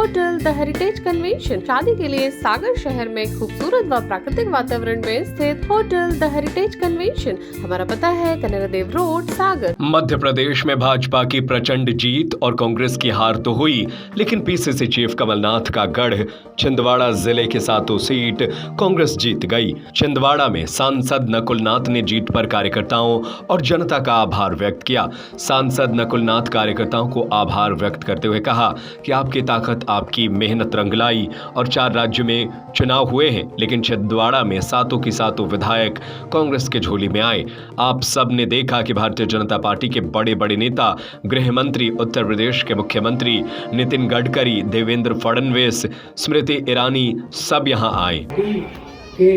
Hotel the heritage convention. शादी के लिए सागर शहर में खूबसूरत व प्राकृतिक वातावरण में स्थित होटल द हेरिटेज कन्वेंशन। हमारा पता है कनेरा देव रोड, सागर। मध्य प्रदेश में भाजपा की प्रचंड जीत और कांग्रेस की हार तो हुई, लेकिन पीसीसी चीफ कमलनाथ का गढ़ छिंदवाड़ा जिले के सातों सीट कांग्रेस जीत गई। छिंदवाड़ा में सांसद नकुलनाथ ने जीत पर कार्यकर्ताओं और जनता का आभार व्यक्त किया। सांसद नकुलनाथ कार्यकर्ताओं को आभार व्यक्त करते हुए कहा कि आपकी ताकत, आपकी मेहनत रंग लाई और 4 राज्यों में चुनाव हुए हैं, लेकिन छिंदवाड़ा में सातों की सातों विधायक कांग्रेस के झोली में आए। आप सब ने देखा कि भारतीय जनता पार्टी के बड़े बड़े नेता, गृह मंत्री, उत्तर प्रदेश के मुख्यमंत्री नितिन गडकरी, देवेंद्र फडणवीस, स्मृति ईरानी सब यहां आए। के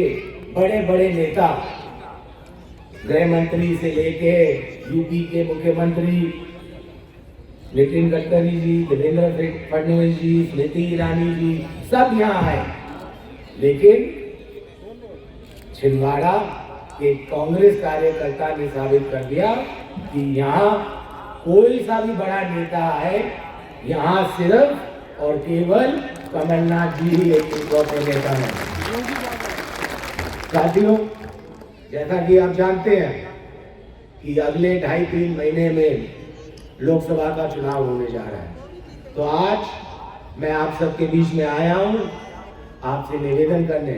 बड़े बड़े नेता, गृह मंत्री से लेके यूपी के मुख्यमंत्री नितिन गडकरी जी, देवेंद्र फडणवीस जी, स्मृति ईरानी जी सब यहाँ आए, लेकिन छिंदवाड़ा के कांग्रेस कार्यकर्ता ने साबित कर दिया कि यहाँ कोई सा भी बड़ा नेता है, यहाँ सिर्फ और केवल कमलनाथ जी ही एक इकलौते नेता है। साथियों, जैसा कि आप जानते हैं कि अगले 2.5-3 महीने में लोकसभा का चुनाव होने जा रहा है, तो आज मैं आप सबके बीच में आया हूं आपसे निवेदन करने।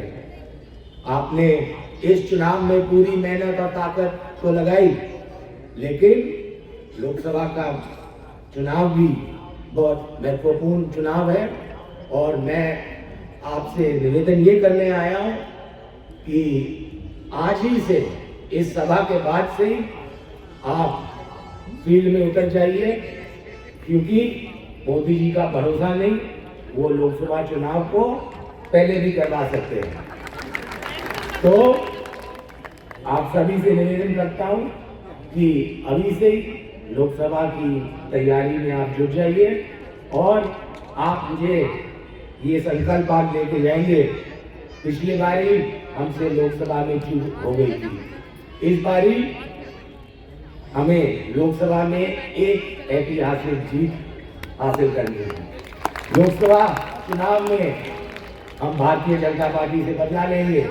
आपने इस चुनाव में पूरी मेहनत और ताकत तो लगाई, लेकिन लोकसभा का चुनाव भी बहुत महत्वपूर्ण चुनाव है और मैं आपसे निवेदन ये करने आया हूं कि आज ही से, इस सभा के बाद से आप फील्ड में उतर जाइए, क्योंकि मोदी जी का भरोसा नहीं, वो लोकसभा चुनाव को पहले भी करवा सकते हैं। तो आप सभी से निवेदन करता हूं कि अभी से लोकसभा की तैयारी में आप जुट जाइए और आप मुझे ये संकल्प आप लेके जाएंगे। पिछली बारी हमसे लोकसभा में चूक हो गई थी, इस बारी हमें लोकसभा में एक ऐतिहासिक जीत हासिल करनी है। लोकसभा चुनाव में हम भारतीय जनता पार्टी से बदला लेंगे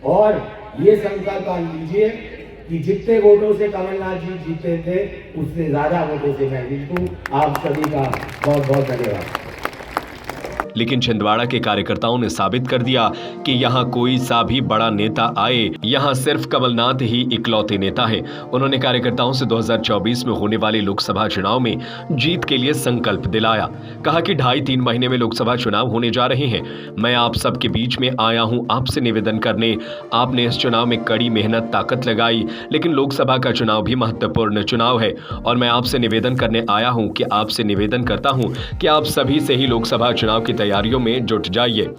और ये संकल्प आप लीजिए कि जितने वोटों से कमलनाथ जी जीते थे, उससे ज्यादा वोटों से मैं जीतूं। आप सभी का बहुत बहुत धन्यवाद। लेकिन छिंदवाड़ा के कार्यकर्ताओं ने साबित कर दिया कि यहाँ कोई सा भी बड़ा नेता आए, यहाँ सिर्फ कमलनाथ ही इकलौते नेता है। उन्होंने कार्यकर्ताओं से 2024 में होने वाले लोकसभा चुनाव में जीत के लिए संकल्प दिलाया। कहा कि 2.5-3 महीने में लोकसभा चुनाव होने जा रहे हैं। मैं आप सबके बीच में आया हूँ आपसे निवेदन करने। आपने इस चुनाव में कड़ी मेहनत, ताकत लगाई, लेकिन लोकसभा का चुनाव भी महत्वपूर्ण चुनाव है और मैं आपसे निवेदन करने आया हूँ कि आपसे निवेदन करता हूँ कि आप सभी से ही लोकसभा चुनाव की तैयारियों में जुट जाइए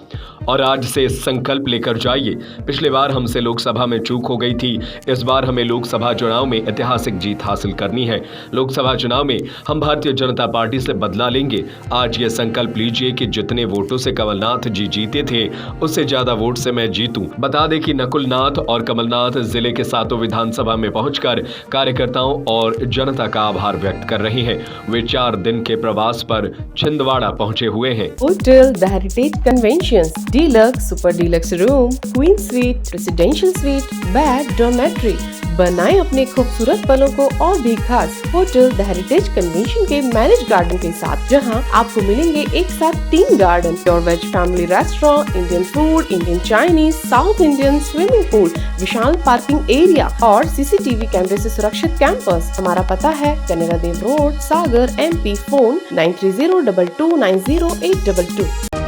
और आज से संकल्प लेकर जाइए। पिछले बार हमसे लोकसभा में चूक हो गई थी, इस बार हमें लोकसभा चुनाव में ऐतिहासिक जीत हासिल करनी है। लोकसभा चुनाव में हम भारतीय जनता पार्टी से बदला लेंगे। आज ये संकल्प लीजिए कि जितने वोटों से कमलनाथ जी जीते थे, उससे ज्यादा वोट से मैं जीतूं। बता दें कि नकुलनाथ और कमलनाथ जिले के सातों विधानसभा में पहुंचकर कार्यकर्ताओं और जनता का आभार व्यक्त कर रहे हैं। वे 4 दिन के प्रवास पर छिंदवाड़ा पहुंचे हुए हैं। Hotel the heritage convention, deluxe, super deluxe room, queen suite, residential suite, bed, dormitory. बनाएं अपने खूबसूरत पलों को और भी खास होटल द हेरिटेज कन्वेंशन के मैरिज गार्डन के साथ, जहां आपको मिलेंगे एक साथ 3 garden, pure veg family restaurant, Indian food, Indian Chinese, South Indian, swimming pool, विशाल पार्किंग एरिया और सीसीटीवी कैमरे से सुरक्षित कैंपस। हमारा पता है कनेरा देव रोड, सागर, MP। फोन 9302290822।